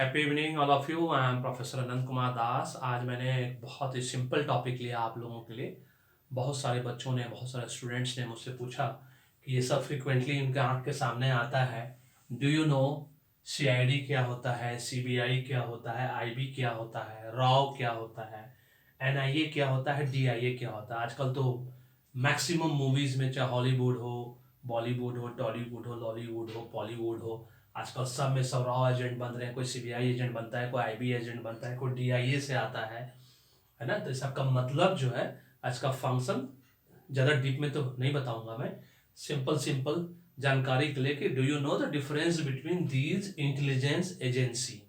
Happy evening all of you. I am professor Anant Kumar Das. आज मैंने एक बहुत ही सिंपल टॉपिक लिया आप लोगों के लिए। बहुत सारे बच्चों ने, बहुत सारे स्टूडेंट्स ने मुझसे पूछा कि ये सब फ्रिक्वेंटली उनके आंख के सामने आता है। डू यू नो सीआईडी क्या होता है, सीबीआई क्या होता है, आईबी क्या होता है, रॉ क्या होता है, एनआईए क्या होता है, डीआईए क्या होता है। आजकल तो मैक्सिमम मूवीज में, चाहे हॉलीवुड हो, बॉलीवुड हो, टॉलीवुड हो, लॉलीवुड हो, बॉलीवुड हो, आजकल सब में सब रॉ एजेंट बन रहे हैं। कोई सीबीआई एजेंट बनता है, कोई आईबी एजेंट बनता है, कोई डीआईए से आता है ना। तो इस सबका मतलब जो है, आज का फंक्शन ज़्यादा डीप में तो नहीं बताऊंगा मैं, सिंपल सिंपल जानकारी के लिए कि do you know the difference between these intelligence agency.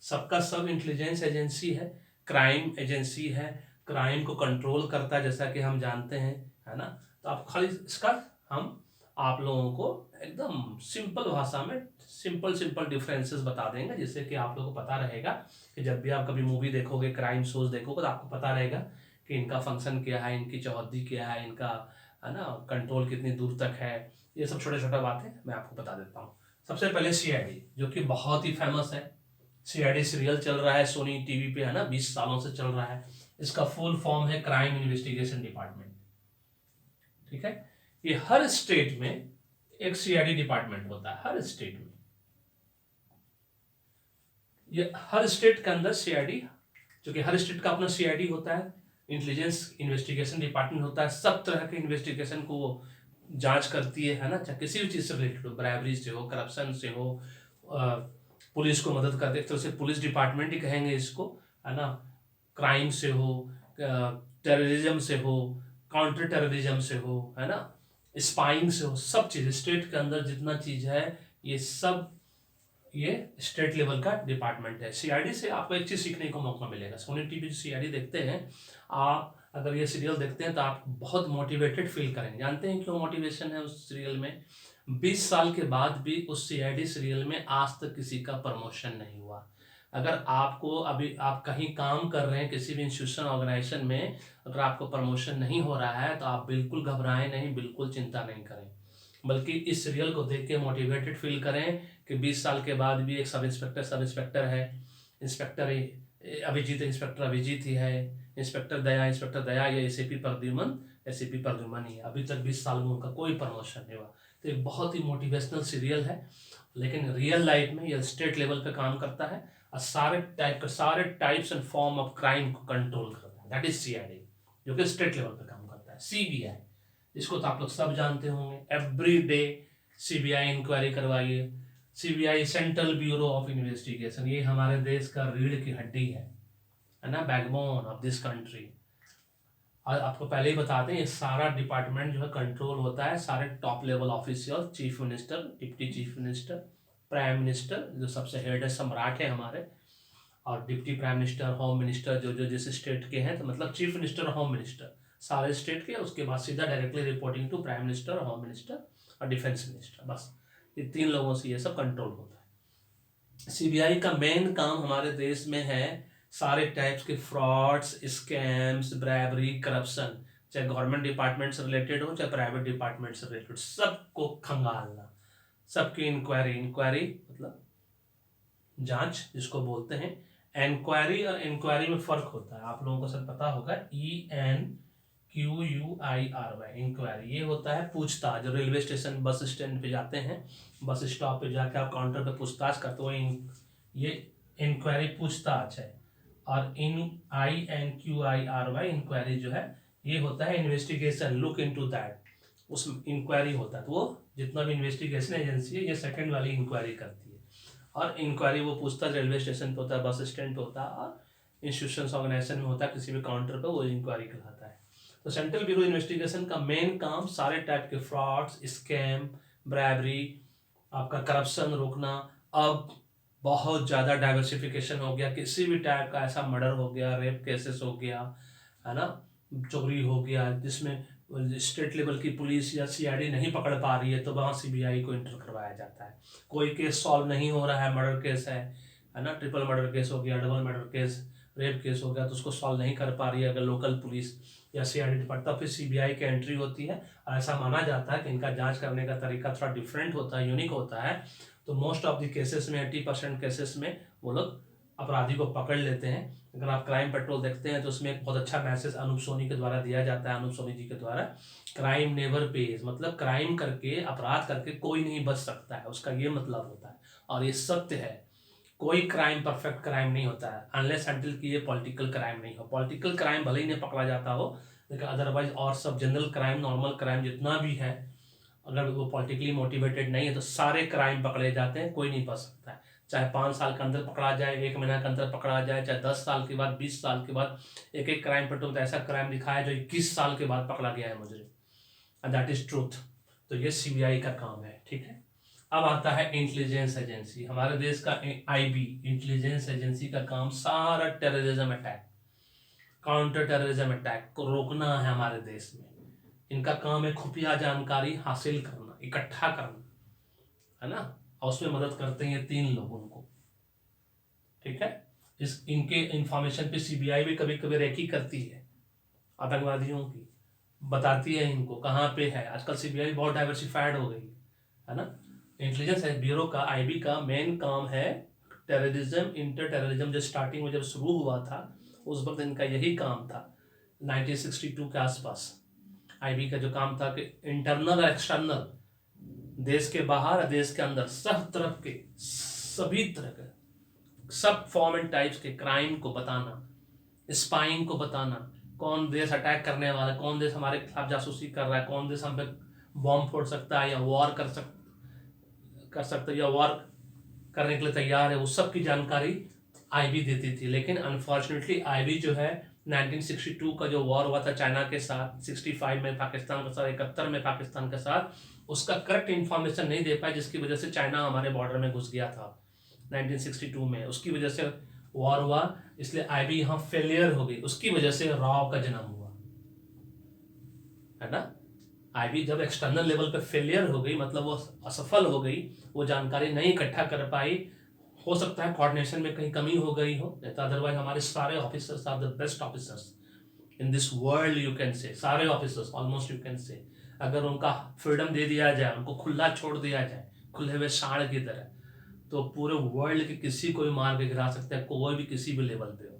सबका सब इंटेलिजेंस एजेंसी है, क्राइम एजेंसी है, क्राइम को कंट्रोल करता है जैसा कि हम जानते हैं, है ना। तो आप खाली इसका हम आप लोगों को एकदम सिंपल भाषा में सिंपल सिंपल डिफरेंसेस बता देंगे, जिससे कि आप लोगों को पता रहेगा कि जब भी आप कभी मूवी देखोगे, क्राइम शोज देखोगे, तो आपको पता रहेगा कि इनका फंक्शन क्या है, इनकी चौहद्दी क्या है, इनका है ना कंट्रोल कितनी दूर तक है। ये सब छोटे छोटे बातें मैं आपको बता देता हूँ। सबसे पहले सीआईडी, जो कि बहुत ही फेमस है। सीआईडी सीरियल चल रहा है सोनी टीवी पे, है ना, 20 सालों से चल रहा है। इसका फुल फॉर्म है क्राइम इन्वेस्टिगेशन डिपार्टमेंट। ठीक है। ये हर स्टेट में एक सीआईडी डिपार्टमेंट होता है, हर स्टेट में। ये हर स्टेट के अंदर सीआईडी, जो कि हर स्टेट का अपना सीआईडी होता है, इंटेलिजेंस इन्वेस्टिगेशन डिपार्टमेंट होता है। सब तरह के इन्वेस्टिगेशन को वो जांच करती है ना, चाहे किसी भी चीज़ से रिलेटेड हो, ब्राइबरी से हो, करप्शन से हो, पुलिस को मदद करते, एक तरह से पुलिस डिपार्टमेंट ही कहेंगे इसको, है ना। क्राइम से हो, टेररिज्म से हो, काउंटर टेररिज्म से हो, है ना, स्पाइंग से हो, सब चीज़ स्टेट के अंदर जितना चीज़ है, ये सब ये स्टेट लेवल का डिपार्टमेंट है। सीआईडी से आपको एक चीज़ सीखने को मौका मिलेगा। सोनी टीवी सीआईडी देखते हैं आप, अगर ये सीरियल देखते हैं तो आप बहुत मोटिवेटेड फील करेंगे। जानते हैं क्यों मोटिवेशन है उस सीरियल में? 20 साल के बाद भी उस सीआईडी सीरियल में आज तक किसी का प्रमोशन नहीं हुआ। अगर आपको अभी आप कहीं काम कर रहे हैं किसी भी इंस्टीट्यूशन ऑर्गेनाइजेशन में, अगर आपको प्रमोशन नहीं हो रहा है तो आप बिल्कुल घबराएं नहीं, बिल्कुल चिंता नहीं करें, बल्कि इस सीरियल को देख के मोटिवेटेड फील करें कि 20 साल के बाद भी एक सब इंस्पेक्टर है, इंस्पेक्टर अभिजीत, इंस्पेक्टर अभिजीत ही है, इंस्पेक्टर दया, या एसीपी प्रद्युमन ही है। अभी तक 20 साल में उनका कोई प्रमोशन नहीं हुआ। तो एक बहुत ही मोटिवेशनल सीरियल है, लेकिन रियल लाइफ में यह स्टेट लेवल पे काम करता है और सारे types and form of crime को कंट्रोल करता है। दैट इज सीआईडी, जो कि स्टेट लेवल पे काम करता है। सीबीआई, इसको तो आप लोग सब जानते होंगे। एवरी डे सीबीआई इंक्वायरी करवाइए। CBI central bureau of investigation, ये हमारे देश का रीढ़ की हड्डी है ना, बैकबोन ऑफ दिस कंट्री। और आपको पहले ही बता दें, ये सारा डिपार्टमेंट जो है कंट्रोल होता है सारे top level official, chief minister, deputy chief minister, prime minister जो सबसे हेड है, सम्राट है हमारे, और deputy prime minister, home minister, जो जो जिस स्टेट के हैं, तो मतलब चीफ मिनिस्टर, होम मिनिस्टर सारे स्टेट के। उसके बाद सीधा directly reporting to prime minister, home minister और डिफेंस मिनिस्टर। बस ये 3 लोगों से ये सब कंट्रोल होता है। सीबीआई का मेन काम हमारे देश में है सारे टाइप्स के फ्रॉड्स, स्कैम्स, ब्राइबरी, करप्शन, चाहे गवर्नमेंट डिपार्टमेंट से रिलेटेड हो, चाहे प्राइवेट डिपार्टमेंट से रिलेटेड, सबको खंगालना, सबकी इंक्वायरी। इंक्वायरी मतलब जांच जिसको बोलते हैं। इंक्वायरी और इंक्वायरी में फर्क होता है, आप लोगों को सब पता होगा। ENQUIRY इंक्वायरी, ये होता है पूछताछ। जो रेलवे स्टेशन, बस स्टैंड पे जाते हैं, बस स्टॉप पे जाकर आप काउंटर पे पूछताछ करते हो, ये इंक्वायरी पूछताछ है। और INQIRY इंक्वायरी जो है, ये होता है इन्वेस्टिगेशन, लुक इनटू दैट, उस इंक्वायरी होता है। तो वो जितना भी इन्वेस्टिगेशन एजेंसी है, ये सेकंड वाली इंक्वायरी करती है। और इंक्वायरी वो पूछताछ रेलवे स्टेशन पे होता है, बस स्टैंड पे होता है, और इंस्टीट्यूशन ऑर्गेनाइजेशन में होता है, किसी भी काउंटर पे, वो इंक्वायरी कहलाता है। तो सेंट्रल ब्यूरो इन्वेस्टिगेशन का मेन काम सारे टाइप के फ्रॉड्स, स्कैम, ब्राइबरी, आपका करप्शन रोकना। अब बहुत ज़्यादा डाइवर्सिफिकेशन हो गया, किसी भी टाइप का ऐसा मर्डर हो गया, रेप केसेस हो गया, है ना, चोरी हो गया, जिसमें स्टेट लेवल की पुलिस या सीआईडी नहीं पकड़ पा रही है, तो वहाँ सीबीआई को इंटर करवाया जाता है। कोई केस सॉल्व नहीं हो रहा है, मर्डर केस है ना, ट्रिपल मर्डर केस हो गया, double murder case, rape case हो गया, तो उसको सॉल्व नहीं कर पा रही है अगर लोकल पुलिस या सीआईडी डिपार्टमेंट, तब फिर सीबीआई की एंट्री होती है। और ऐसा माना जाता है कि इनका जांच करने का तरीका थोड़ा डिफरेंट होता है, यूनिक होता है, तो मोस्ट ऑफ द केसेस में 80% केसेस में वो लोग अपराधी को पकड़ लेते हैं। अगर आप क्राइम पेट्रोल देखते हैं तो उसमें एक बहुत अच्छा मैसेज अनूप सोनी के द्वारा दिया जाता है, अनूप सोनी जी के द्वारा, क्राइम नेवर पेज, मतलब क्राइम करके, अपराध करके कोई नहीं बच सकता है, उसका ये मतलब होता है। और ये सत्य है, कोई क्राइम परफेक्ट क्राइम नहीं होता है अनलेस अनटिल कि ये पॉलिटिकल क्राइम नहीं हो। पॉलिटिकल क्राइम भले ही नहीं पकड़ा जाता हो, लेकिन अदरवाइज और सब जनरल क्राइम, नॉर्मल क्राइम जितना भी है, अगर वो पॉलिटिकली मोटिवेटेड नहीं है तो सारे क्राइम पकड़े जाते हैं, कोई नहीं बच सकता है। चाहे 5 साल के अंदर पकड़ा जाए, 1 महीना के अंदर पकड़ा जाए, चाहे 10 साल के बाद, 20 साल के बाद। एक एक क्राइम पेट्रोल तो ऐसा क्राइम दिखाया जो 21 साल के बाद पकड़ा गया है मुझे, एंड दैट इज ट्रूथ। तो ये सीबीआई का काम है, ठीक है। अब आता है इंटेलिजेंस एजेंसी। हमारे देश का आईबी, इंटेलिजेंस एजेंसी का काम सारा terrorism attack, counter terrorism attack को रोकना है हमारे देश में। इनका काम है खुफिया जानकारी हासिल करना, इकट्ठा करना, है ना, और उसमें मदद करते हैं ये 3 लोग उनको, ठीक है। इस इनके इंफॉर्मेशन पे सीबीआई भी कभी कभी रेकी करती है, आतंकवादियों की बताती है इनको कहाँ पे है। आजकल सीबीआई बहुत डाइवर्सिफाइड हो गई है ना। इंटेलिजेंस ब्यूरो का, आईबी का मेन काम है टेररिज्म, इंटर टेररिज्म। जो स्टार्टिंग में जब शुरू हुआ था उस वक्त इनका यही काम था, 1962 के आसपास। आईबी का जो काम था कि इंटरनल और एक्सटर्नल, देश के बाहर देश के अंदर, सब तरफ के, सभी तरह के, सब फॉर्म एंड टाइप्स के क्राइम को बताना, स्पाइंग को बताना, कौन देश अटैक करने वाला है, कौन देश हमारे खिलाफ जासूसी कर रहा है, कौन देश हम पे बॉम्ब फोड़ सकता है या वॉर कर सकता है या वॉर करने के लिए तैयार है, उस सब की जानकारी आईबी देती थी। लेकिन अनफॉर्चुनेटली आईबी जो है 1962 का जो वॉर हुआ था चाइना के साथ, 65 में पाकिस्तान के साथ, 71 में पाकिस्तान के साथ, उसका करेक्ट इंफॉर्मेशन नहीं दे पाए, जिसकी वजह से चाइना हमारे बॉर्डर में घुस गया था 1962 में। उसकी वजह से वॉर हुआ, इसलिए आईबी यहाँ फेलियर हो गई। उसकी वजह से राव का जन्म हुआ, है ना। आईबी जब एक्सटर्नल लेवल पे फेलियर हो गई, मतलब वो असफल हो गई, वो जानकारी नहीं इकट्ठा कर पाई, हो सकता है कोऑर्डिनेशन में कहीं कमी हो गई हो, नहीं तो अदरवाइज हमारे सारे officers are the best officers in this world, you can say. सारे ऑफिसर्स ऑलमोस्ट यू कैन से, अगर उनका फ्रीडम दे दिया जाए, उनको खुला छोड़ दिया जाए, खुले हुए सांड की तरह, तो पूरे वर्ल्ड के किसी को भी मार के गिरा सकते हैं, कोई भी किसी भी लेवल पे हो।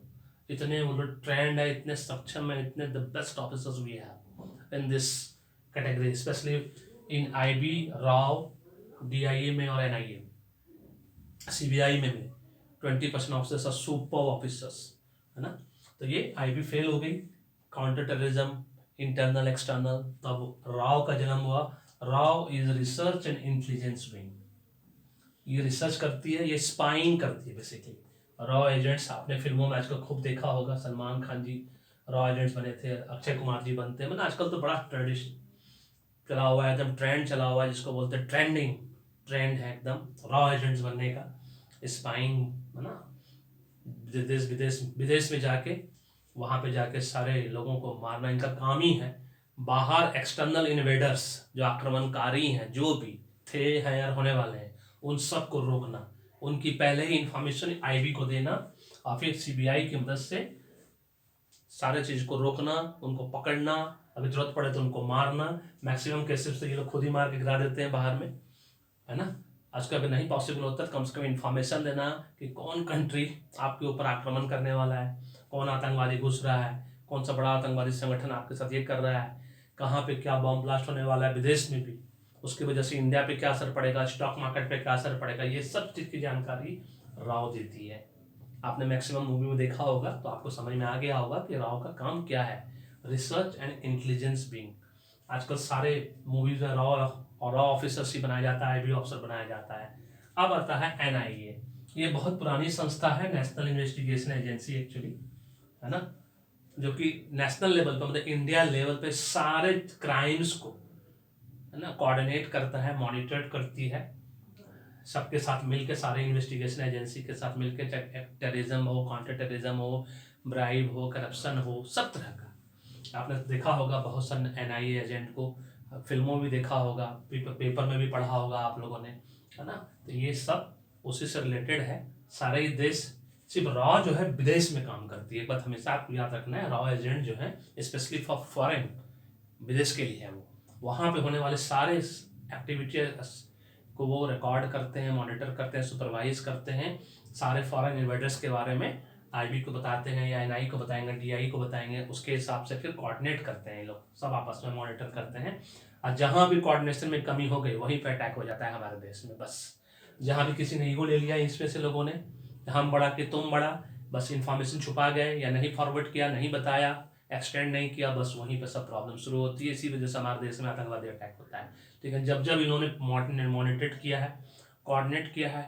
इतने वो लोग ट्रेंड है, इतने सक्षम है, इतने the best officers we have in this category, specially in IB, राव, डीआईए में और एनआईए, सीबीआई में भी 20% ऑफिसर्स आर सुपर ऑफिसर्स, है ना। तो ये आईबी फेल हो गई, काउंटर टेररिज्म, इंटरनल एक्सटर्नल। तब राव का जन्म हुआ। Rao is research and intelligence wing, ये रिसर्च करती है, ये स्पाइंग करती है बेसिकली। रॉ एजेंट्स आपने फिल्मों में आजकल खूब देखा होगा, सलमान खान जी रॉ एजेंट्स बने थे, अक्षय कुमार जी बनते हैं, मतलब आजकल तो बड़ा ट्रेडिशन चला हुआ है, एकदम ट्रेंड चला हुआ है, जिसको बोलते हैं ट्रेंडिंग ट्रेंड है एकदम रॉ एजेंट्स बनने का, स्पाइंग, है ना। देश विदेश, विदेश में जाके, वहाँ पे जाके सारे लोगों को मारना इनका काम ही है। बाहर एक्सटर्नल इन्वेडर्स, जो आक्रमणकारी हैं, जो भी थे, हैं या होने वाले हैं, उन सब को रोकना, उनकी पहले ही इंफॉर्मेशन आईबी को देना, और फिर सीबीआई की मदद से सारे चीज को रोकना, उनको पकड़ना, अगर जरूरत पड़े तो उनको मारना। मैक्सिमम केसेस तो ये लोग खुद ही मार के गिरा देते हैं बाहर में, है ना। आज का अगर नहीं पॉसिबल होता तो कम से कम इंफॉर्मेशन देना कि कौन कंट्री आपके ऊपर आक्रमण करने वाला है, कौन आतंकवादी घुस रहा है, कौन सा बड़ा आतंकवादी संगठन आपके साथ ये कर रहा है, कहाँ पे क्या बॉम्ब ब्लास्ट होने वाला है विदेश में भी, उसकी वजह से इंडिया पे क्या असर पड़ेगा, स्टॉक मार्केट पे क्या असर पड़ेगा, ये सब चीज़ की जानकारी राव देती है। आपने मैक्सिमम मूवी में देखा होगा तो आपको समझ में आ गया होगा कि राव का काम क्या है, रिसर्च एंड इंटेलिजेंस विंग। आजकल सारे मूवीज में राव और रॉ ऑफिसर्स ही बनाया जाता है, आईबी ऑफिसर बनाया जाता है। अब आता है एनआईए, ये बहुत पुरानी संस्था है, नेशनल इन्वेस्टिगेशन एजेंसी एक्चुअली, है ना, जो कि नेशनल लेवल पर, मतलब इंडिया लेवल पे सारे क्राइम्स को, है ना, कोऑर्डिनेट करता है, मॉनिटर करती है, सबके साथ मिलकर, सारे इन्वेस्टिगेशन एजेंसी के साथ मिलकर, चाहे टेररिज्म हो, काउंटर टेररिज्म हो, ब्राइब हो, करप्शन हो, सब तरह का। आपने देखा होगा बहुत सारे एनआईए एजेंट को, फिल्मों में देखा होगा, पेपर में भी पढ़ा होगा आप लोगों ने, है ना। तो ये सब उसी से रिलेटेड है। सारे ही देश, सिर्फ रॉ जो है विदेश में काम करती है, एक बात हमेशा आपको याद रखना है, रॉ एजेंट जो है स्पेशली फॉर फॉरेन, विदेश के लिए है वो। वहाँ पे होने वाले सारे एक्टिविटी को वो रिकॉर्ड करते हैं, मॉनिटर करते हैं, सुपरवाइज करते हैं। सारे फॉरेन इन्वेडर्स के बारे में आईबी को बताते हैं या एनआई को बताएंगे, डीआई को बताएंगे, उसके हिसाब से फिर कोऑर्डिनेट करते हैं। ये लोग सब आपस में मॉनिटर करते हैं, और जहां भी कोऑर्डिनेशन में कमी हो गई वहीं पे अटैक हो जाता है हमारे देश में। बस जहां भी किसी ने ईगो ले लिया इसमें से लोगों ने, हम बड़ा कि तुम बड़ा, बस इंफॉर्मेशन छुपा गए या नहीं फॉरवर्ड किया, नहीं बताया, एक्सटेंड नहीं किया, बस वहीं पे सब प्रॉब्लम शुरू होती है। इसी वजह से हमारे देश में आतंकवादी अटैक होता है। ठीक है, जब जब इन्होंने मॉनिटर किया है, कोऑर्डिनेट किया है,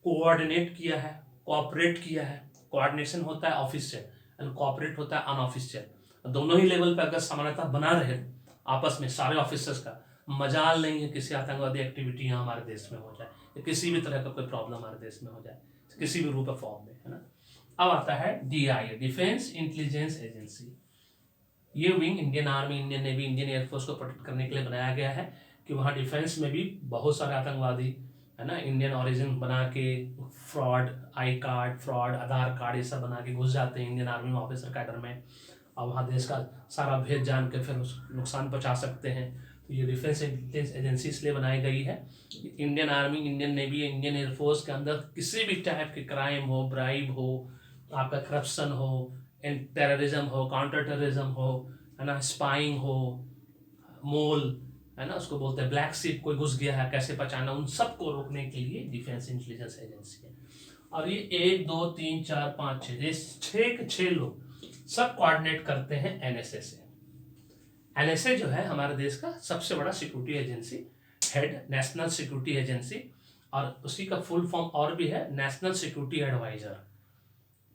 कोऑर्डिनेट किया है, कोऑपरेट किया है। कोऑर्डिनेशन होता है ऑफिशियल एंड कोऑपरेट होता है अनऑफिशियल। दोनों ही लेवल पर अगर समानता बना रहे आपस में सारे ऑफिसर्स का, मजाल नहीं है किसी आतंकवादी एक्टिविटी यहाँ हमारे देश में हो जाए, या किसी भी तरह का कोई प्रॉब्लम हमारे देश में हो जाए, किसी भी रूप फॉर्म में, है ना। अब आता है डीआईए, डिफेंस इंटेलिजेंस एजेंसी। ये wing Indian army, Indian navy, Indian air force को प्रोटेक्ट करने के लिए बनाया गया है कि वहाँ डिफेंस में भी बहुत सारे आतंकवादी, है ना, इंडियन ओरिजिन बना के fraud I card, fraud Aadhaar card, ये सब बना के घुस जाते हैं इंडियन आर्मी में ऑफिसर कैडर में, और वहाँ देश का सारा भेद जान के फिर नुकसान पहुँचा सकते हैं। तो ये डिफेंस इंटेलिजेंस एजेंसी इसलिए बनाई गई है, Indian army, Indian navy, Indian air force के अंदर किसी भी टाइप के क्राइम हो, ब्राइब हो, आपका करप्शन हो, टेररिज्म हो, काउंटर टेररिज्म हो, है ना, स्पाइंग हो, मोल, है ना, उसको बोलते हैं ब्लैक शिप, कोई घुस गया है कैसे पहचाना, उन सबको रोकने के लिए डिफेंस इंटेलिजेंस एजेंसी है। और ये 1 2 3 4 5 6 छः के 6 लोग सब कोऑर्डिनेट करते हैं एनएसए से। एनएसए जो है हमारे देश का सबसे बड़ा security agency, head national security agency, और उसी का फुल फॉर्म और भी है, नेशनल सिक्योरिटी एडवाइजर।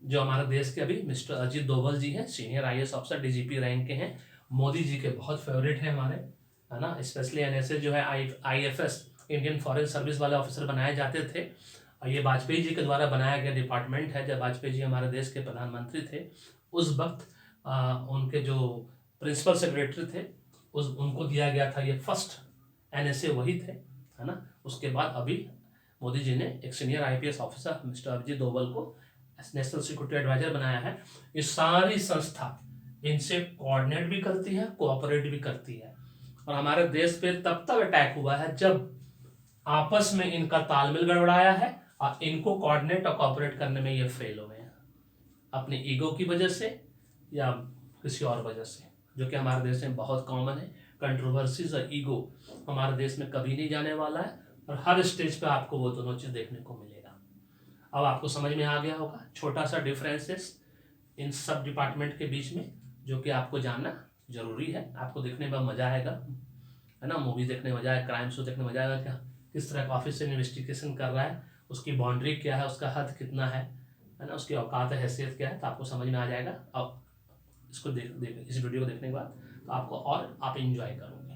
जो हमारे देश के अभी मिस्टर अजीत डोभाल जी हैं, senior IAS officer, DGP rank के हैं, मोदी जी के बहुत फेवरेट हैं हमारे, है ना। स्पेशली एनएसए जो है आईएफएस, इंडियन फॉरेन सर्विस वाले ऑफिसर बनाए जाते थे, और ये वाजपेयी जी के द्वारा बनाया गया डिपार्टमेंट है। जब वाजपेयी जी हमारे देश के प्रधानमंत्री थे उस वक्त उनके जो प्रिंसिपल सेक्रेटरी थे उनको दिया गया था ये फर्स्ट एनएसए, वही थे, है ना। उसके बाद अभी मोदी जी ने एक senior IPS officer mister Ajit Doval को नेशनल सिक्योरिटी एडवाइजर बनाया है। ये सारी संस्था इनसे कोऑर्डिनेट भी करती है, कोऑपरेट भी करती है, और हमारे देश पे तब तक अटैक हुआ है जब आपस में इनका तालमेल गड़बड़ाया है और इनको कोऑर्डिनेट और कोऑपरेट करने में ये फेल हुए हैं, अपने ईगो की वजह से या किसी और वजह से, जो कि हमारे देश में बहुत कॉमन है। कंट्रोवर्सीज और ईगो हमारे देश में कभी नहीं जाने वाला है, और हर स्टेज पे आपको वो दोनों चीज देखने को मिलेगा। अब आपको समझ में आ गया होगा छोटा सा डिफरेंसेस इन सब डिपार्टमेंट के बीच में, जो कि आपको जानना जरूरी है। आपको देखने में मजा आएगा, है ना, मूवी देखने में मजा आएगा, क्राइम शो देखने में मजा आएगा, क्या किस तरह का ऑफिसर इन्वेस्टिगेशन कर रहा है, उसकी बाउंड्री क्या है, उसका हद कितना है ना, उसकी औकात हैसियत क्या है, तो आपको समझ में आ जाएगा। अब इसको इस वीडियो को देखने के बाद तो आपको और आप इंजॉय करोगे।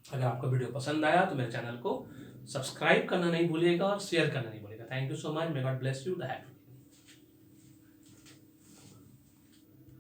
अगर आपको वीडियो पसंद आया तो मेरे चैनल को सब्सक्राइब करना नहीं भूलिएगा और शेयर करना नहीं भूलिएगा। Thank you so much, may God bless you, the happy.